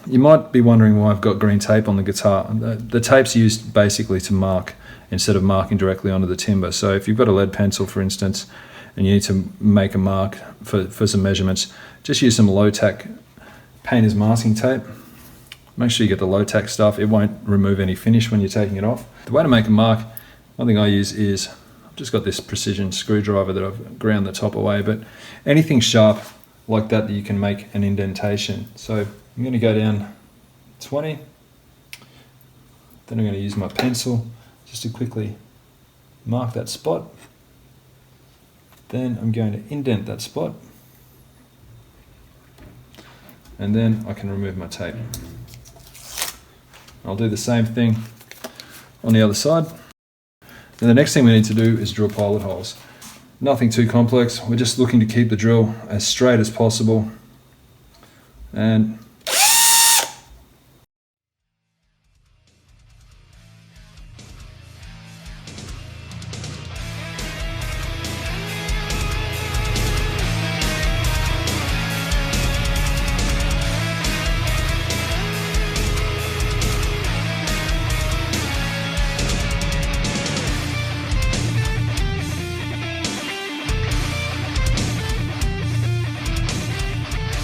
You might be wondering why I've got green tape on the guitar. The tape's used basically to mark instead of marking directly onto the timber. So if you've got a lead pencil, for instance, and you need to make a mark for some measurements, just use some low-tack painter's masking tape. Make sure you get the low-tack stuff. It won't remove any finish when you're taking it off. The way to make a mark, one thing I use is, I've just got this precision screwdriver that I've ground the top away, but anything sharp like that you can make an indentation. So I'm going to go down 20, then I'm going to use my pencil just to quickly mark that spot. Then I'm going to indent that spot, and then I can remove my tape. I'll do the same thing on the other side. Then the next thing we need to do is drill pilot holes. Nothing too complex. We're just looking to keep the drill as straight as possible. And